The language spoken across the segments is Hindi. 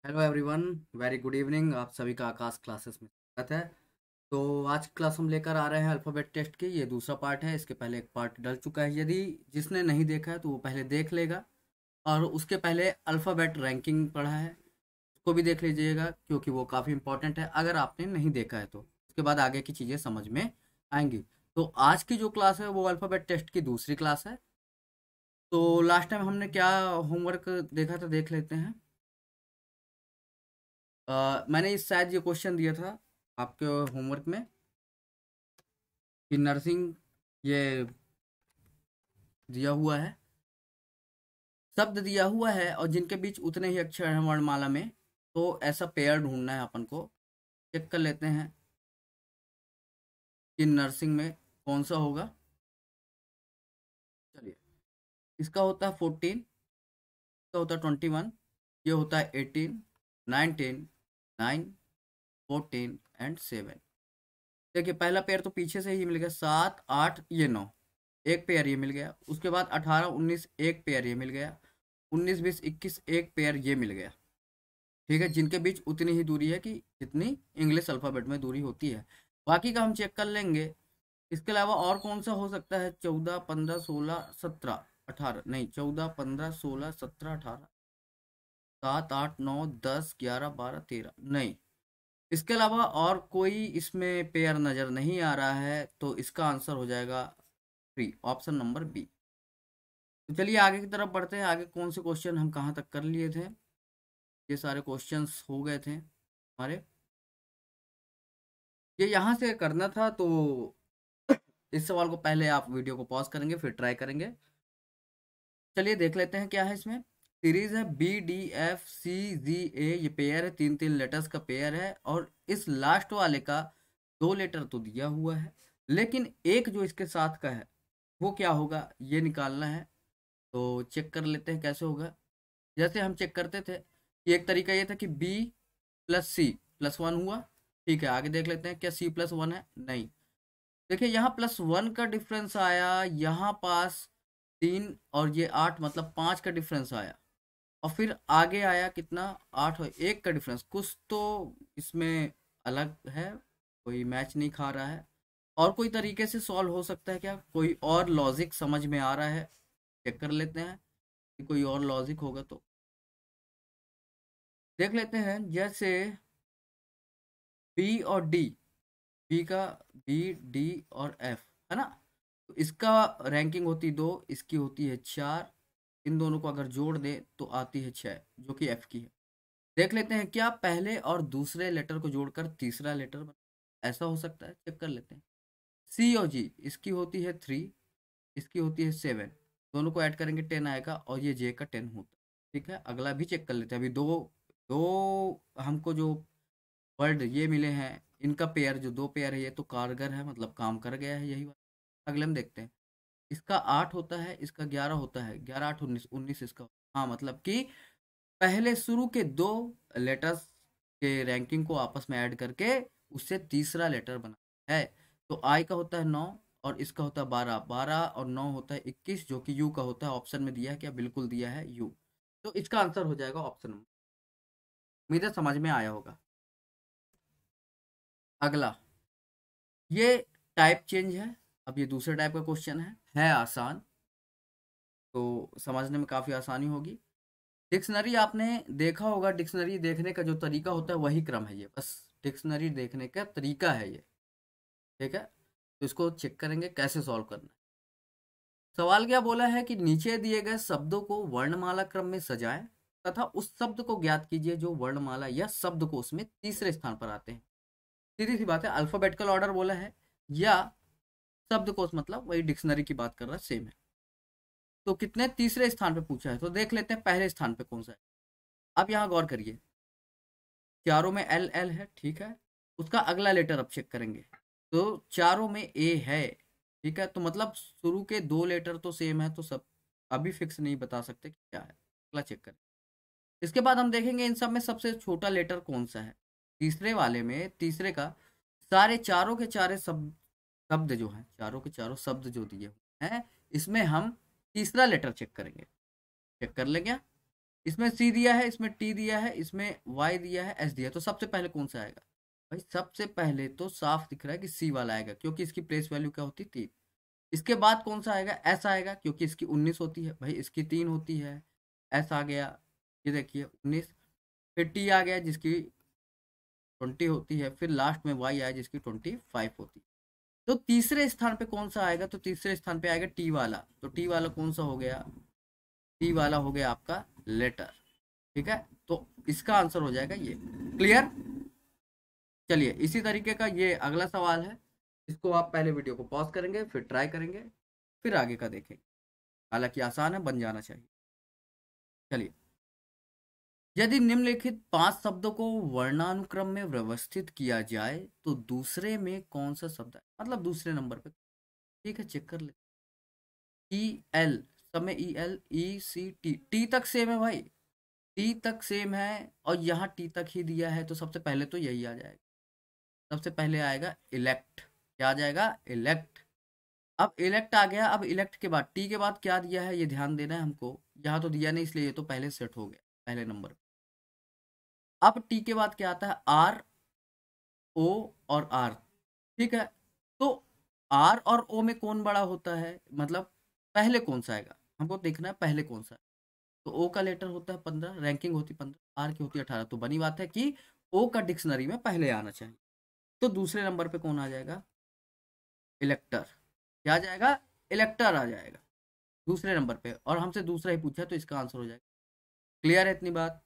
Hello everyone. Very good evening. आप सभी का आकाश क्लासेस में स्वागत है। तो आज की क्लास हम लेकर आ रहे हैं अल्फ़ाबेट टेस्ट की। ये दूसरा पार्ट है। इसके पहले एक पार्ट डल चुका है। यदि जिसने नहीं देखा है तो वो पहले देख लेगा, और उसके पहले अल्फ़ाबेट रैंकिंग पढ़ा है, उसको भी देख लीजिएगा क्योंकि वो काफ़ी इंपॉर्टेंट है। अगर आपने नहीं देखा है तो उसके बाद आगे की चीज़ें समझ में आएंगी। तो आज की जो क्लास है वो अल्फ़ाबेट टेस्ट की दूसरी क्लास है। तो लास्ट टाइम हमने क्या होमवर्क देखा था, देख लेते हैं। मैंने इस शायद ये क्वेश्चन दिया था आपके होमवर्क में कि नर्सिंग, ये दिया हुआ है, शब्द दिया हुआ है और जिनके बीच उतने ही अक्षर हैं वर्णमाला में। तो ऐसा पेयर ढूंढना है अपन को। चेक कर लेते हैं कि नर्सिंग में कौन सा होगा। चलिए, इसका होता है 14, इसका होता है 21, ये होता है 18, 19, 9, 14 एंड 7। देखिए, पहला पेयर तो पीछे से ही मिल गया, 7, 8, ये 9, एक पेयर ये मिल गया। उसके बाद 18, 19, एक पेयर ये मिल गया। 19, 20, 21, एक पेयर ये मिल गया। ठीक है, जिनके बीच उतनी ही दूरी है कि जितनी इंग्लिश अल्फ़ाबेट में दूरी होती है। बाकी का हम चेक कर लेंगे। इसके अलावा और कौन सा हो सकता है? 14, 15, 16, 17, 18, नहीं, 14, 15, 16, 17, 18, 7, 8, 9, 10, 11, 12, 13, नहीं। इसके अलावा और कोई इसमें पेयर नज़र नहीं आ रहा है, तो इसका आंसर हो जाएगा 3, ऑप्शन नंबर बी। तो चलिए आगे की तरफ बढ़ते हैं। आगे कौन से क्वेश्चन हम कहाँ तक कर लिए थे? ये सारे क्वेश्चंस हो गए थे हमारे। ये यहाँ से करना था, तो इस सवाल को पहले आप वीडियो को पॉज करेंगे, फिर ट्राई करेंगे। चलिए देख लेते हैं क्या है इसमें। सीरीज है BDFCGA, ये पेयर है, तीन तीन लेटर्स का पेयर है। और इस लास्ट वाले का दो लेटर तो दिया हुआ है, लेकिन एक जो इसके साथ का है वो क्या होगा, ये निकालना है। तो चेक कर लेते हैं कैसे होगा। जैसे हम चेक करते थे कि एक तरीका ये था कि B+C+1 हुआ। ठीक है, आगे देख लेते हैं क्या C+1 है? नहीं। देखिए, यहाँ +1 का डिफरेंस आया, यहाँ पास 3 और ये 8, मतलब 5 का डिफरेंस आया। और फिर आगे आया कितना? 8 और 1 का डिफरेंस। कुछ तो इसमें अलग है, कोई मैच नहीं खा रहा है। और कोई तरीके से सॉल्व हो सकता है क्या? कोई और लॉजिक समझ में आ रहा है? चेक कर लेते हैं कि कोई और लॉजिक होगा तो देख लेते हैं। जैसे बी और डी, बी का B, D और F, है ना? तो इसका रैंकिंग होती 2, इसकी होती है 4। इन दोनों को अगर जोड़ दें तो आती है 6, जो कि F की है। देख लेते हैं क्या पहले और दूसरे लेटर को जोड़कर तीसरा लेटर बना, ऐसा हो सकता है? चेक कर लेते हैं। C और G, इसकी होती है 3, इसकी होती है 7। दोनों को ऐड करेंगे 10 आएगा, और ये J का 10 होता है। ठीक है, अगला भी चेक कर लेते हैं। अभी दो दो हमको जो वर्ड ये मिले हैं, इनका पेयर, जो दो पेयर है, ये तो कारगर है, मतलब काम कर गया है, यही बात। अगले हम देखते हैं। इसका 8 होता है, इसका 11 होता है। 11, 8, 19, 19 इसका। हाँ, मतलब कि पहले शुरू के दो लेटर्स के रैंकिंग को आपस में ऐड करके उससे तीसरा लेटर बना है। तो आई का होता है 9, और इसका होता है 12। 12 और 9 होता है 21, जो कि यू का होता है। ऑप्शन में दिया है क्या? बिल्कुल दिया है, यू। तो इसका आंसर हो जाएगा ऑप्शन नंबर। उम्मीद है समझ में आया होगा। अगला, ये टाइप चेंज है। अब ये दूसरे टाइप का क्वेश्चन है आसान, तो समझने में काफ़ी आसानी होगी। डिक्शनरी आपने देखा होगा। डिक्शनरी देखने का जो तरीका होता है वही क्रम है ये, बस डिक्शनरी देखने का तरीका है ये। ठीक है, तो इसको चेक करेंगे कैसे सॉल्व करना है। सवाल क्या बोला है कि नीचे दिए गए शब्दों को वर्णमाला क्रम में सजाएं तथा उस शब्द को ज्ञात कीजिए जो वर्णमाला या शब्द को उसमें तीसरे स्थान पर आते हैं। सीधी सी बात है, अल्फाबेटिकल ऑर्डर बोला है या शब्दकोश, मतलब वही डिक्शनरी की बात कर रहा है, सेम है। तो कितने तीसरे स्थान पे पूछा है, तो देख लेते हैं पहले स्थान पे कौन सा है। अब यहाँ गौर करिए, चारों में एल एल है, ठीक है। उसका अगला लेटर अब चेक करेंगे, तो चारों में ए है। ठीक है, तो मतलब शुरू के दो लेटर तो सेम है, तो सब अभी फिक्स नहीं बता सकते कि क्या है। अगला चेक करें। इसके बाद हम देखेंगे इन सब में सबसे छोटा लेटर कौन सा है। तीसरे वाले में, तीसरे का सारे चारों के चारे शब्द, शब्द जो हैं, चारों के चारों शब्द जो दिए हुए हैं, इसमें हम तीसरा लेटर चेक करेंगे। चेक कर लें क्या? इसमें सी दिया है, इसमें टी दिया है, इसमें वाई दिया है, एस दिया है, तो सबसे पहले कौन सा आएगा भाई? सबसे पहले तो साफ दिख रहा है कि सी वाला आएगा, क्योंकि इसकी प्लेस वैल्यू क्या होती है? 3। इसके बाद कौन सा आएगा? एस आएगा, क्योंकि इसकी 19 होती है भाई, इसकी 3 होती है। एस आ गया, ये देखिए 19। फिर टी आ गया जिसकी 20 होती है, फिर लास्ट में वाई आया जिसकी 25 होती है। तो तीसरे स्थान पे कौन सा आएगा? तो तीसरे स्थान पे आएगा टी वाला। तो टी वाला कौन सा हो गया? टी वाला हो गया आपका लेटर। ठीक है, तो इसका आंसर हो जाएगा ये। क्लियर? चलिए, इसी तरीके का ये अगला सवाल है। इसको आप पहले वीडियो को पॉज करेंगे, फिर ट्राई करेंगे, फिर आगे का देखेंगे। हालांकि आसान है, बन जाना चाहिए। चलिए, यदि निम्नलिखित 5 शब्दों को वर्णानुक्रम में व्यवस्थित किया जाए तो दूसरे में कौन सा शब्द है? मतलब दूसरे नंबर पे। ठीक है, चेक कर ले। ई एल, सब में ई एल, ई सी टी, टी तक सेम है भाई, टी तक सेम है, और यहाँ टी तक ही दिया है, तो सबसे पहले तो यही आ जाएगा। सबसे पहले आएगा इलेक्ट। क्या आ जाएगा? इलेक्ट। अब इलेक्ट आ गया। अब इलेक्ट के बाद टी के बाद क्या दिया है, ये ध्यान देना है हमको। यहाँ तो दिया नहीं, इसलिए ये तो पहले सेट हो गया पहले नंबर। अब टी के बाद क्या आता है? आर, ओ और आर। ठीक है, तो आर और ओ में कौन बड़ा होता है? मतलब पहले कौन सा आएगा, हमको देखना है पहले कौन सा है। तो ओ का लेटर होता है 15, रैंकिंग होती 15, आर की होती 18। तो बनी बात है कि ओ का डिक्शनरी में पहले आना चाहिए। तो दूसरे नंबर पे कौन आ जाएगा? इलेक्टर। क्या आ जाएगा? इलेक्टर आ जाएगा दूसरे नंबर पे, और हमसे दूसरा ही पूछा तो इसका आंसर हो जाएगा। क्लियर है इतनी बात?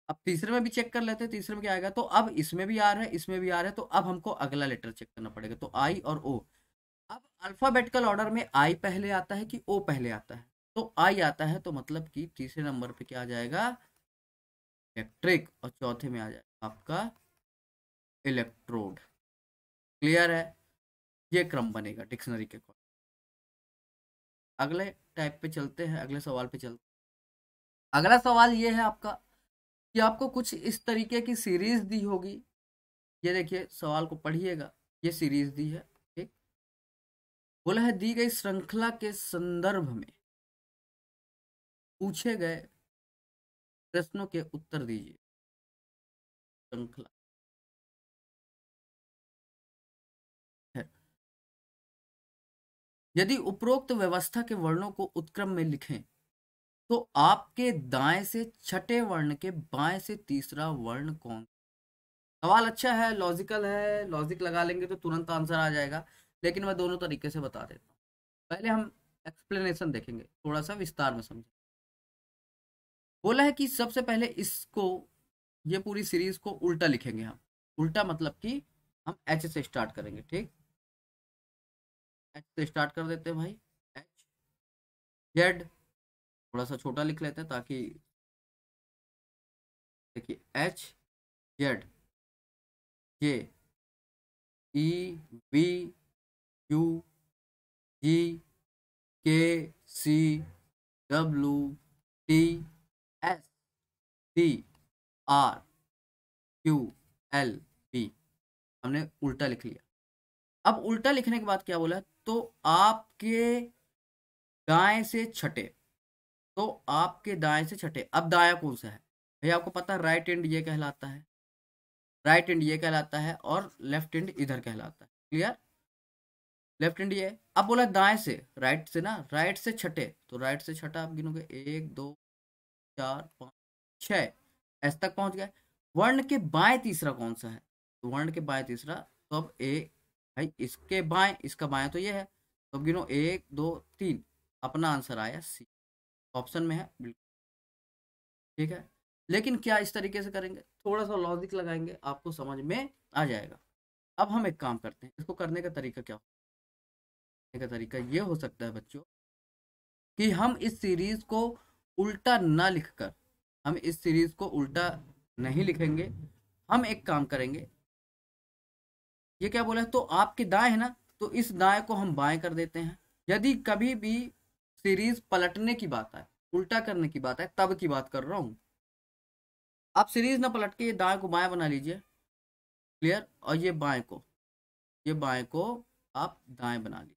अब तीसरे में भी चेक कर लेते हैं, तीसरे में क्या आएगा। तो अब इसमें भी आर है, इसमें भी आर है, तो अब हमको अगला लेटर चेक करना पड़ेगा। तो आई और ओ। अब अल्फाबेटिकल ऑर्डर में आई पहले आता है कि ओ पहले आता है? तो आई आता है, तो मतलब कि तीसरे नंबर पे क्या आ जाएगा? इलेक्ट्रिक। और चौथे में आ जाएगा आपका इलेक्ट्रोड। क्लियर है? ये क्रम बनेगा डिक्शनरी के अकॉर्डिंग। अगले टाइप पे चलते हैं, अगले सवाल पे चलते हैं। अगला सवाल ये है आपका कि आपको कुछ इस तरीके की सीरीज दी होगी। ये देखिए, सवाल को पढ़िएगा। ये सीरीज दी है। ठीक, बोला है दी गई श्रृंखला के संदर्भ में पूछे गए प्रश्नों के उत्तर दीजिए। श्रृंखला है। यदि उपरोक्त व्यवस्था के वर्णों को उत्क्रम में लिखें तो आपके दाएं से छठे वर्ण के बाएं से तीसरा वर्ण कौन? सवाल अच्छा है, लॉजिकल है, लॉजिक लगा लेंगे तो तुरंत आंसर आ जाएगा। लेकिन मैं दोनों तरीके से बता देता हूँ। पहले हम एक्सप्लेनेशन देखेंगे, थोड़ा सा विस्तार में समझें। बोला है कि सबसे पहले इसको, ये पूरी सीरीज को उल्टा लिखेंगे हम। उल्टा मतलब कि हम एच से स्टार्ट करेंगे। ठीक, एच से स्टार्ट कर देते हैं भाई। एच, जेड, थोड़ा सा छोटा लिख लेते हैं ताकि, देखिए H, Z, J, E, V, U, G, K, C, W, T, S, T, R, Q, L, P. हमने उल्टा लिख लिया। अब उल्टा लिखने के बाद क्या बोला है? तो आपके दाएं से छठे, तो आपके दाएं से छठे। अब दाया कौन सा है भैया? आपको पता है राइट एंड ये कहलाता है, राइट एंड ये कहलाता है, और लेफ्ट एंड इधर कहलाता है। क्लियर? लेफ्ट एंड ये। अब बोला दाएं से, राइट से ना, राइट से छठे, तो राइट से छठा आप गिनोगे 1 2 4 5 6, एस तक पहुंच गए। वर्ण के बाएं तीसरा कौन सा है? तो वर्ण के बाएं तीसरा, तो अब ए, भाई इसके बाएं, इसका बाएं तो ये है, तो अब गिनो 1 2 3। अपना आंसर आया सी, ऑप्शन में है बिल्कुल। ठीक है, लेकिन क्या इस तरीके से करेंगे? थोड़ा सा लॉजिक लगाएंगे, आपको समझ में आ जाएगा। अब हम एक काम करते हैं, इसको करने का तरीका क्या? करने का तरीका ये हो सकता है बच्चों कि हम इस सीरीज को उल्टा ना लिखकर, हम इस सीरीज को उल्टा नहीं लिखेंगे। हम एक काम करेंगे, ये क्या बोला है? तो आपके दाएं है ना, तो इस दाएं को हम बाएं कर देते हैं। यदि कभी भी सीरीज पलटने की बात है, उल्टा करने की बात है, तब की बात कर रहा हूं। आप सीरीज ना पलट के ये दाएं को बाएं बना लीजिए। क्लियर? और ये बाएं को, ये बाएं को आप दाएं बना लीजिए।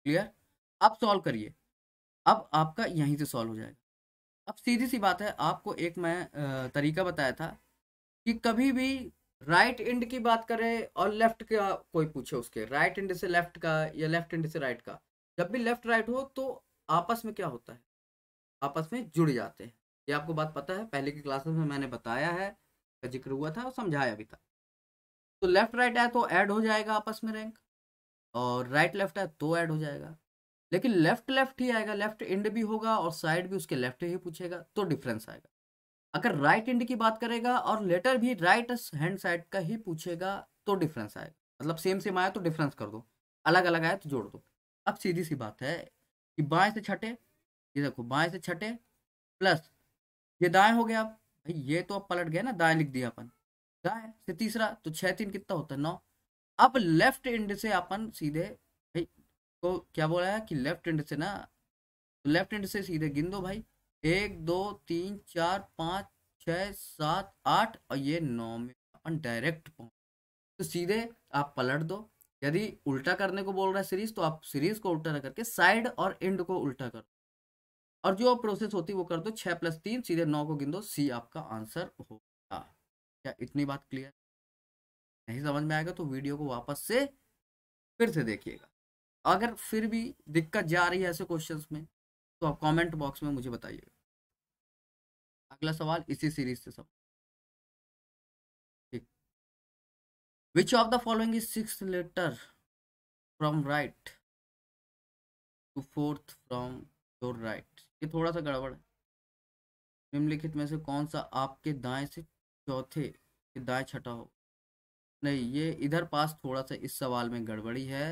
क्लियर? अब सॉल्व करिए। अब आपका यहीं से सॉल्व हो जाएगा। अब सीधी सी बात है, आपको एक मैं तरीका बताया था कि कभी भी राइट एंड की बात करें और लेफ्ट का कोई पूछे, उसके राइट एंड से लेफ्ट का या लेफ्ट एंड से राइट का, जब भी लेफ्ट राइट हो तो आपस में क्या होता है, आपस में जुड़ जाते हैं। ये आपको बात पता है, पहले की क्लासेस में मैंने बताया है, का जिक्र हुआ था और समझाया भी था। तो लेफ्ट राइट है तो ऐड हो जाएगा आपस में रैंक, और राइट लेफ्ट है तो ऐड हो जाएगा। लेकिन लेफ्ट लेफ्ट ही आएगा, लेफ्ट एंड भी होगा और साइड भी उसके लेफ्ट ही पूछेगा तो डिफरेंस आएगा। अगर राइट एंड की बात करेगा और लेटर भी राइट हैंड साइड का ही पूछेगा तो डिफरेंस आएगा। मतलब सेम सेम आया तो डिफरेंस कर दो, अलग अलग आया तो जोड़ दो। अब सीधी सी बात है कि बाएं से छठे, ये देखो बाएं से छठे प्लस ये दाएं हो गया। अब भाई ये तो अब पलट गया ना, दाएं लिख दिया अपन, दाएं से तीसरा तो 6 3 कितना होता है 9। अब लेफ्ट एंड से अपन सीधे भाई, तो क्या बोला है कि लेफ्ट एंड से ना, लेफ्ट हैंड से सीधे गिन दो भाई, 1 2 3 4 5 6 7 8 और ये 9 में अपन डायरेक्ट पहुंच। तो सीधे आप पलट दो। यदि उल्टा करने को बोल रहा है सीरीज, तो आप सीरीज को उल्टा ना करके साइड और एंड को उल्टा कर, और जो प्रोसेस होती है वो कर दो। 6 + 3 सीधे 9 को गिन दो, सी आपका आंसर होगा। क्या इतनी बात क्लियर? नहीं समझ में आएगा तो वीडियो को वापस से फिर से देखिएगा। अगर फिर भी दिक्कत जा रही है ऐसे क्वेश्चंस में तो आप कमेंट बॉक्स में मुझे बताइएगा। अगला सवाल इसी सीरीज से सब ठीक। Which of the following is 6th letter from right to 4th from your right? ये थोड़ा सा गड़बड़ है। निम्नलिखित में से कौन सा आपके दाएं से चौथे के दाएं छठा हो? नहीं, ये इधर पास थोड़ा सा इस सवाल में गड़बड़ी है।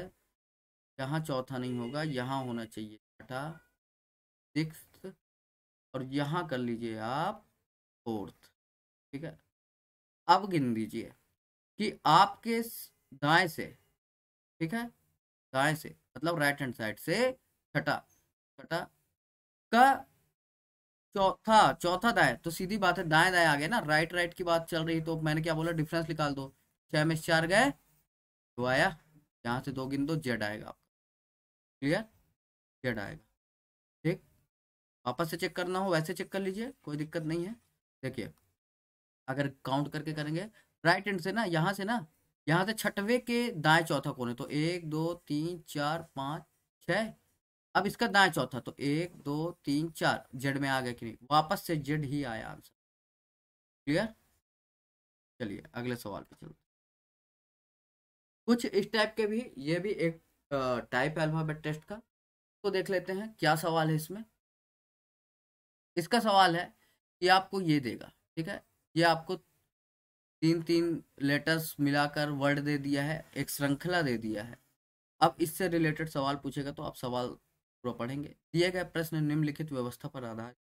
यहाँ चौथा नहीं होगा, यहाँ होना चाहिए छठा, 6th, और यहाँ कर लीजिए आप 4th। ठीक है, अब गिन लीजिए कि आपके दाएं से, ठीक है, दाएं से मतलब राइट हैंड साइड से छठा, छठा का चौथा, चौथा दाएं, तो सीधी बात है दाएं दाएं आ गया ना, राइट राइट की बात चल रही, तो मैंने क्या बोला, डिफरेंस निकाल दो। 6 में से 4 गए, तो आया, यहाँ से 2 गिन दो, जेड आएगा आपका। क्लियर? जेड आएगा। ठीक, वापस से चेक करना हो वैसे चेक कर लीजिए, कोई दिक्कत नहीं है। देखिए, अगर काउंट करके करेंगे राइट हैंड से ना, यहाँ से छठवे के दाएं चौथा कोने, तो 1 2 3 4 5 6। अब इसका दाएं चौथा, तो 1 2 3 4 जेड में आ गया कि नहीं? वापस से जेड ही आया आंसर। क्लियर? चलिए अगले सवाल पे चलते। कुछ इस टाइप के भी, ये भी एक टाइप है अल्फाबेट टेस्ट का। तो देख लेते हैं क्या सवाल है इसमें। इसका सवाल है कि आपको ये देगा, ठीक है, ये आपको 3 3 लेटर्स मिलाकर वर्ड दे दिया है, एक श्रृंखला दे दिया है। अब इससे रिलेटेड सवाल पूछेगा तो आप सवाल पूरा पढ़ेंगे। दिए गए प्रश्न निम्नलिखित व्यवस्था पर आधारित,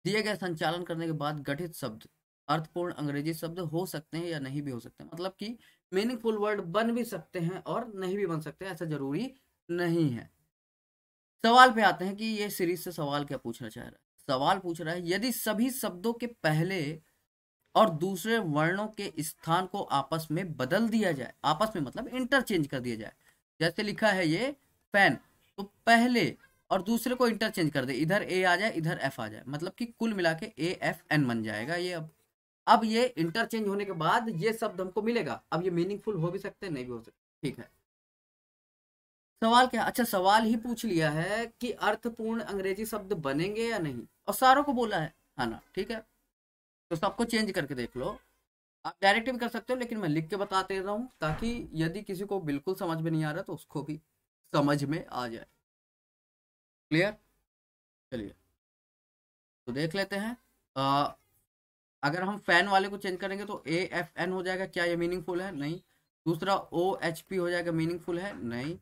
दिए गए संचालन करने के बाद गठित शब्द अर्थपूर्ण अंग्रेजी शब्द हो सकते हैं या नहीं भी हो सकते हैं। मतलब कि मीनिंगफुल वर्ड बन भी सकते हैं और नहीं भी बन सकते हैं, ऐसा जरूरी नहीं है। सवाल पे आते हैं कि ये सीरीज से सवाल क्या पूछना चाह रहा है। सवाल पूछ रहा है, यदि सभी शब्दों के पहले और दूसरे वर्णों के स्थान को आपस में बदल दिया जाए, आपस में मतलब इंटरचेंज कर दिया जाए। जैसे लिखा है ये फैन, तो पहले और दूसरे को इंटरचेंज कर दे, इधर ए आ जाए इधर एफ आ जाए, मतलब कि कुल मिला के AFN बन जाएगा ये। अब ये इंटरचेंज होने के बाद ये शब्द हमको मिलेगा। अब ये मीनिंगफुल हो भी सकते हैं, नहीं भी हो सकते। ठीक है, सवाल क्या, अच्छा सवाल ही पूछ लिया है कि अर्थपूर्ण अंग्रेजी शब्द बनेंगे या नहीं, और सारों को बोला है ना। ठीक है, तो सबको चेंज करके देख लो। आप डायरेक्ट भी कर सकते हो, लेकिन मैं लिख के बता दे रहा हूँ ताकि यदि किसी को बिल्कुल समझ में नहीं आ रहा तो उसको भी समझ में आ जाए। क्लियर? चलिए तो देख लेते हैं। अगर हम फैन वाले को चेंज करेंगे तो AFN हो जाएगा, क्या ये मीनिंगफुल है? नहीं। दूसरा OHP हो जाएगा, मीनिंगफुल है? नहीं।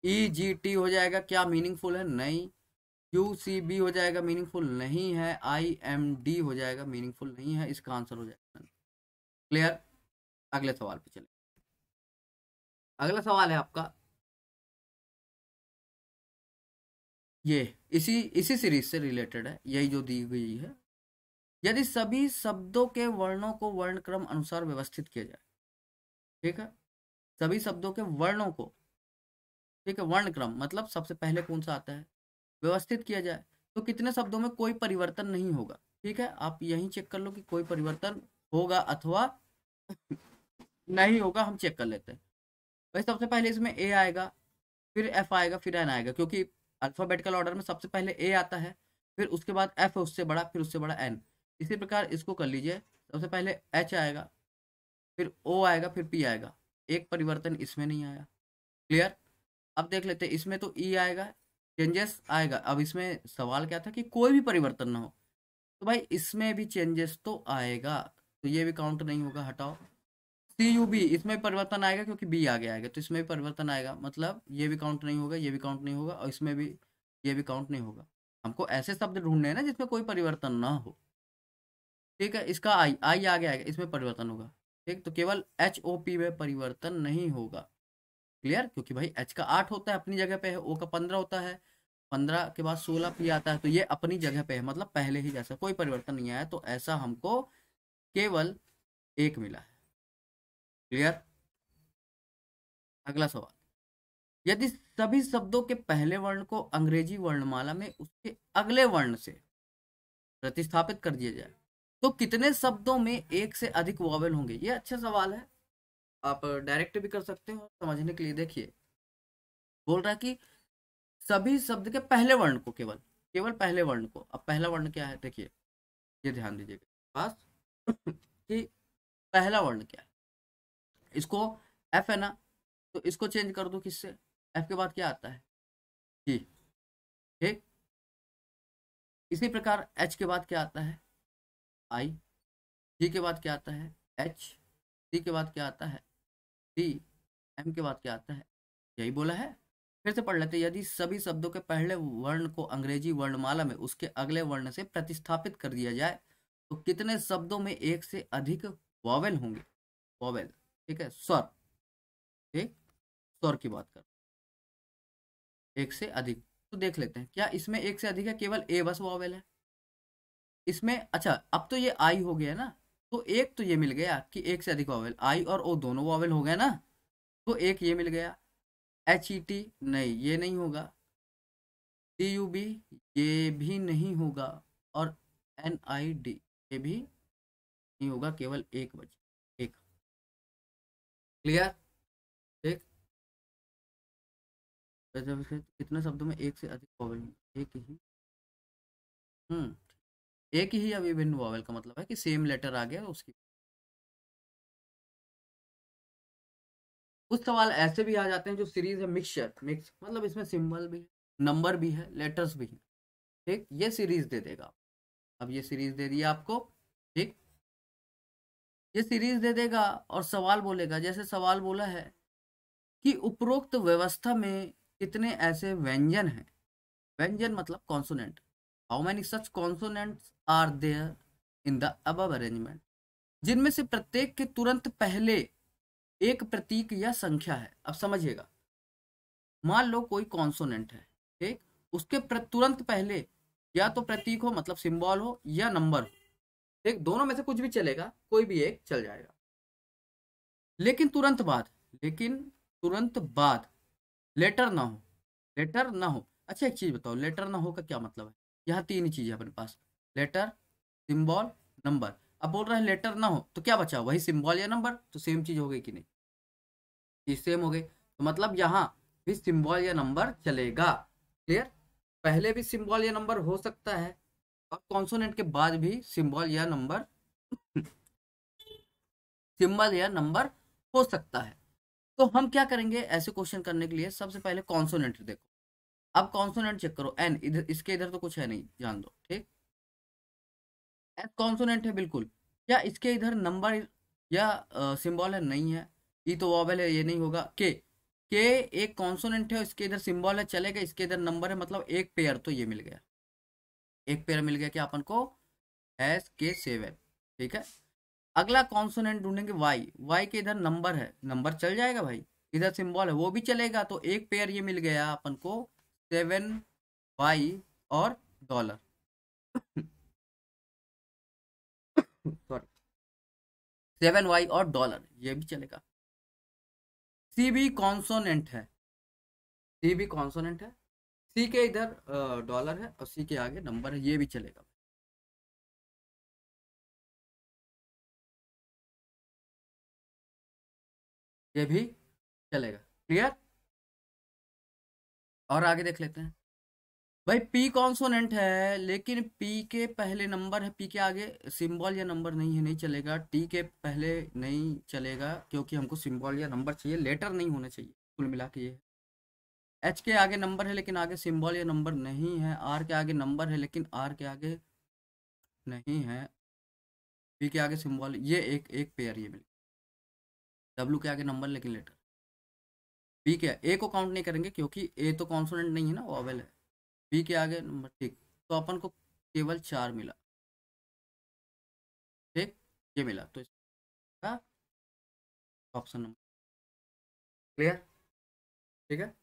EGT हो जाएगा, क्या मीनिंगफुल है? नहीं। UCB हो जाएगा, मीनिंगफुल नहीं है। IMD हो जाएगा, मीनिंगफुल नहीं है। इसका आंसर हो जाएगा। क्लियर? अगले सवाल पे चले। अगला सवाल है आपका ये, इसी इसी सीरीज से रिलेटेड है, यही जो दी गई है। यदि सभी शब्दों के वर्णों को वर्णक्रम अनुसार व्यवस्थित किया जाए, ठीक है, सभी शब्दों के वर्णों को, ठीक है, वर्णक्रम मतलब सबसे पहले कौन सा आता है, व्यवस्थित किया जाए, तो कितने शब्दों में कोई परिवर्तन नहीं होगा। ठीक है, आप यहीं चेक कर लो कि कोई परिवर्तन होगा अथवा नहीं होगा, हम चेक कर लेते हैं। भाई सबसे पहले इसमें ए आएगा, फिर एफ आएगा, फिर एन आएगा, क्योंकि अल्फाबेटिकल ऑर्डर में सबसे पहले ए आता है, फिर उसके बाद एफ है उससे बड़ा, फिर उससे बड़ा एन। इसी प्रकार इसको कर लीजिए, सबसे पहले एच आएगा, फिर ओ आएगा, फिर पी आएगा। एक परिवर्तन इसमें नहीं आया। क्लियर। अब देख लेते हैं, इसमें तो ई आएगा, चेंजेस आएगा। अब इसमें सवाल क्या था कि कोई भी परिवर्तन ना हो, तो भाई इसमें भी चेंजेस तो आएगा, तो ये भी काउंट नहीं होगा, हटाओ। सी यू बी, इसमें परिवर्तन आएगा क्योंकि बी आगे आएगा, तो इसमें भी परिवर्तन आएगा, मतलब ये भी काउंट नहीं होगा, ये भी काउंट नहीं होगा, और इसमें भी ये भी काउंट नहीं होगा। हमको ऐसे शब्द ढूंढने हैं ना जिसमें कोई परिवर्तन ना हो। ठीक है, इसका आई आई आगे आएगा, इसमें परिवर्तन होगा। ठीक, तो केवल एच ओ पी में परिवर्तन नहीं होगा। क्लियर, क्योंकि भाई एच का 8 होता है अपनी जगह पे है, ओ का 15 होता है, 15 के बाद 16 पी आता है, तो ये अपनी जगह पे है, मतलब पहले ही जैसा, कोई परिवर्तन नहीं आया, तो ऐसा हमको केवल एक मिला है। क्लियर। अगला सवाल, यदि सभी शब्दों के पहले वर्ण को अंग्रेजी वर्णमाला में उसके अगले वर्ण से प्रतिस्थापित कर दिया जाए तो कितने शब्दों में एक से अधिक वॉवेल होंगे। ये अच्छा सवाल है, आप डायरेक्ट भी कर सकते हो समझने के लिए। देखिए, बोल रहा है कि सभी शब्द के पहले वर्ण को, केवल केवल पहले वर्ण को। अब पहला वर्ण क्या है, देखिए, ये ध्यान दीजिएगा पास कि पहला वर्ण क्या है। इसको एफ है ना, तो इसको चेंज कर दो किससे, एफ के बाद क्या आता है, जी। ठीक, इसी प्रकार एच के बाद क्या आता है, आई। जी के बाद क्या आता है, एच। सी के बाद क्या आता है, डी। एम के बाद क्या आता है, यही बोला है। फिर से पढ़ लेते हैं, यदि सभी शब्दों के पहले वर्ण को अंग्रेजी वर्णमाला में उसके अगले वर्ण से प्रतिस्थापित कर दिया जाए तो कितने शब्दों में एक से अधिक वॉवेल होंगे। वॉवेल, ठीक है, स्वर। ठीक, स्वर की बात कर, एक से अधिक। तो देख लेते हैं, क्या इसमें एक से अधिक है, केवल ए बस वॉवेल है इसमें। अच्छा, अब तो ये आई हो गया ना, तो एक तो ये मिल गया कि एक से अधिक वॉवेल, आई और ओ दोनों वॉवेल हो गए ना, तो एक ये मिल गया। एच ई टी नहीं, ये नहीं होगा। डी यू बी, ये भी नहीं होगा। और एन आई डी, ये भी नहीं होगा, केवल एक बचे, एक। क्लियर। ठीक, वैसे वैसे कितने शब्दों में एक से अधिक वॉवेल, एक ही। एक ही या विभिन्न वॉवेल का मतलब है कि सेम लेटर आ गया उसकी। कुछ सवाल ऐसे भी आ जाते हैं जो सीरीज है मिक्सचर, मिक्स मतलब इसमें सिंबल भी है, नंबर भी है, लेटर्स भी है। ठीक, ये सीरीज दे देगा। अब ये सीरीज दे दिया आपको। ठीक, ये सीरीज दे देगा और सवाल बोलेगा, जैसे सवाल बोला है कि उपरोक्त व्यवस्था में कितने ऐसे व्यंजन हैं। व्यंजन मतलब consonant. How many such consonants are there in the above arrangement, जिनमें से प्रत्येक के तुरंत पहले एक प्रतीक या संख्या है। अब समझिएगा, मान लो कोई कॉन्सोनेंट है, ठीक, उसके तुरंत पहले या तो प्रतीक हो मतलब सिंबल हो या नंबर हो। ठीक, दोनों में से कुछ भी चलेगा, कोई भी एक चल जाएगा। लेकिन तुरंत बाद, लेकिन तुरंत बाद लेटर ना हो, लेटर ना हो। अच्छा, एक चीज बताओ, लेटर ना हो का क्या मतलब है। यहाँ तीन ही चीज है अपने पास, लेटर, सिंबल, नंबर। अब बोल रहा है लेटर ना हो, तो क्या बचा, वही सिंबल या नंबर, तो सेम चीज हो गई कि नहीं, ये सेम हो गई। तो मतलब यहाँ भी सिंबल या नंबर चलेगा। क्लियर, पहले भी सिंबल या नंबर हो सकता है और कॉन्सोनेंट के बाद भी सिंबल या नंबर सिंबल या नंबर हो सकता है। तो हम क्या करेंगे ऐसे क्वेश्चन करने के लिए, सबसे पहले कॉन्सोनेंट देखो। अब कॉन्सोनेंट चेक करो, एन इधर, इसके इधर तो कुछ है नहीं, जान दो। ठीक, एन कॉन्सोनेंट है बिल्कुल, क्या इसके इधर नंबर या सिंबल है, नहीं है। ई तो वॉवेल है, ये नहीं होगा। के एक कॉन्सोनेंट है, इसके इधर सिंबल है, चलेगा, इसके इधर नंबर है, मतलब एक पेयर तो ये मिल गया, एक पेयर मिल गया क्या अपन को, एस के 7। ठीक है, अगला कॉन्सोनेंट ढूंढेंगे वाई, वाई के इधर नंबर है, नंबर चल जाएगा भाई, इधर सिंबल है वो भी चलेगा, तो एक पेयर ये मिल गया अपन को, 7 वाई और डॉलर सॉरी, 7 वाई और डॉलर, ये भी चलेगा। सी भी कॉन्सोनेंट है, सी भी कॉन्सोनेंट है, सी के इधर डॉलर है और सी के आगे नंबर है, ये भी चलेगा। ये भी चलेगा। क्लियर। और आगे देख लेते हैं। भाई पी कॉन्सोनेंट है, लेकिन पी के पहले नंबर है, पी के आगे सिंबल या नंबर नहीं है, नहीं चलेगा। टी के पहले नहीं चलेगा क्योंकि हमको सिंबल या नंबर चाहिए, लेटर नहीं होना चाहिए। कुल मिला के ये। एच के आगे नंबर है लेकिन आगे सिंबल या नंबर नहीं है। आर के आगे नंबर है लेकिन आर के आगे नहीं है। पी के आगे सिंबल, ये एक एक पेयर ये मिल। डब्ल्यू के आगे नंबर लेकिन लेटर। पी के ए को काउंट नहीं करेंगे क्योंकि ए तो कॉन्सोनेंट नहीं है ना, वॉवेल है। पी के आगे नंबर, ठीक। तो अपन को केवल 4 मिला। ठीक, ये मिला तो इसका ऑप्शन नंबर। क्लियर। ठीक है।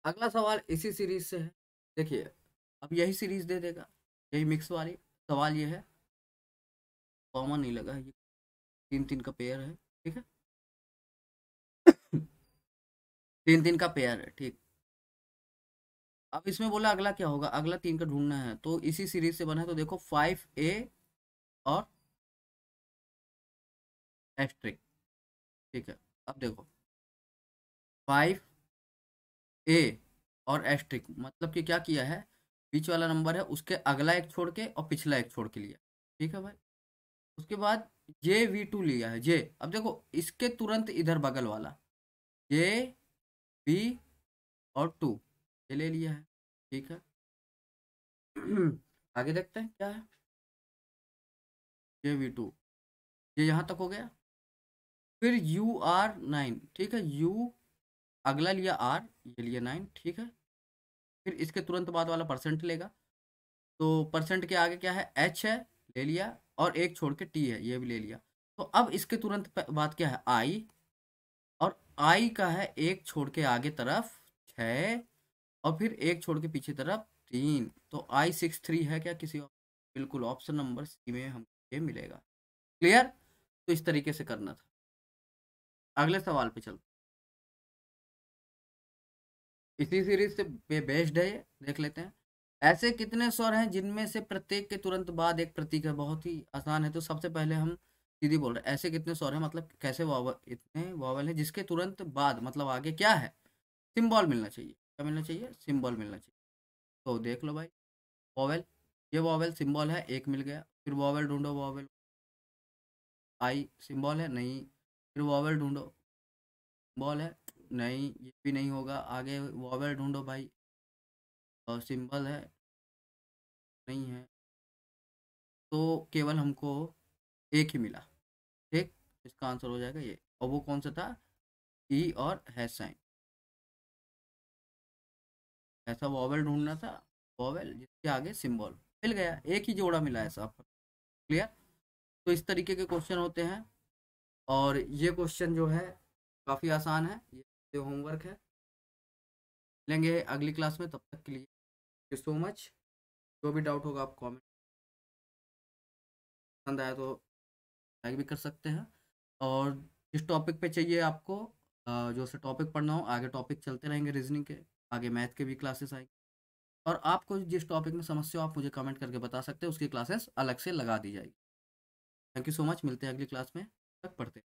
अगला सवाल इसी सीरीज से है। देखिए, अब यही सीरीज दे देगा, यही मिक्स वाली। सवाल ये है, कॉमन नहीं लगा है ये, 3-3 का पेयर है। ठीक है। 3-3 का पेयर है, ठीक। अब इसमें बोला अगला क्या होगा, अगला 3 का ढूंढना है, तो इसी सीरीज से बना है। तो देखो 5A और एस्ट्रिक। ठीक है। अब देखो 5A और एस्ट्रिक, मतलब कि क्या किया है, बीच वाला नंबर है उसके अगला एक छोड़ के और पिछला एक छोड़ के लिया। ठीक है भाई। उसके बाद JV2 लिया है, जे। अब देखो इसके तुरंत इधर बगल वाला JB और 2 ये ले लिया है। ठीक है। आगे देखते हैं क्या है। JV2, ये यहाँ तक हो गया। फिर UR9, ठीक है। U अगला लिया R, ये लिया 9। ठीक है। फिर इसके तुरंत बाद वाला परसेंट लेगा, तो परसेंट के आगे क्या है, H है, ले लिया। और एक छोड़ के T है, ये भी ले लिया। तो अब इसके तुरंत बाद क्या है, I। और I का है एक छोड़ के आगे तरफ 6, और फिर एक छोड़ के पीछे तरफ 3। तो I63 है क्या किसी और? बिल्कुल, ऑप्शन नंबर सी में हमको ये मिलेगा। क्लियर। तो इस तरीके से करना था। अगले सवाल पे चलो। इसी सीरीज से बेस्ड है ये, देख लेते हैं। ऐसे कितने स्वर हैं जिनमें से प्रत्येक के तुरंत बाद एक प्रतीक है? बहुत ही आसान है। तो सबसे पहले हम सीधी बोल रहे हैं, ऐसे कितने स्वर हैं, मतलब कैसे वावल, इतने वावल हैं जिसके तुरंत बाद मतलब आगे क्या है, सिंबल मिलना चाहिए। क्या मिलना चाहिए? सिंबल मिलना चाहिए। तो देख लो भाई, वॉवेल, ये वॉवेल सिंबल है, एक मिल गया। फिर वॉवेल ढूंढो, वॉवेल आई सिंबल है, नहीं। फिर वॉवेल ढूंढो, बॉल है, नहीं, ये भी नहीं होगा। आगे वॉवेल ढूंढो भाई, और सिंबल है, नहीं है। तो केवल हमको एक ही मिला। ठीक, इसका आंसर हो जाएगा ये। और वो कौन सा था? ई और हैश साइन। ऐसा वॉवेल ढूंढना था, वॉवेल जिसके आगे सिंबल। मिल गया, एक ही जोड़ा मिला है सब। क्लियर। तो इस तरीके के क्वेश्चन होते हैं। और ये क्वेश्चन जो है काफ़ी आसान है, ये होमवर्क है। लेंगे अगली क्लास में, तब तक के लिए थैंक यू सो मच। जो भी डाउट होगा आप कमेंट, पसंद आया तो लाइक भी कर सकते हैं। और जिस टॉपिक पे चाहिए आपको, जो से टॉपिक पढ़ना हो, आगे टॉपिक चलते रहेंगे रीजनिंग के, आगे मैथ के भी क्लासेस आएंगे। और आपको जिस टॉपिक में समस्या हो आप मुझे कमेंट करके बता सकते हैं, उसकी क्लासेस अलग से लगा दी जाएगी। थैंक यू सो मच, मिलते हैं अगली क्लास में, तक पढ़ते हैं।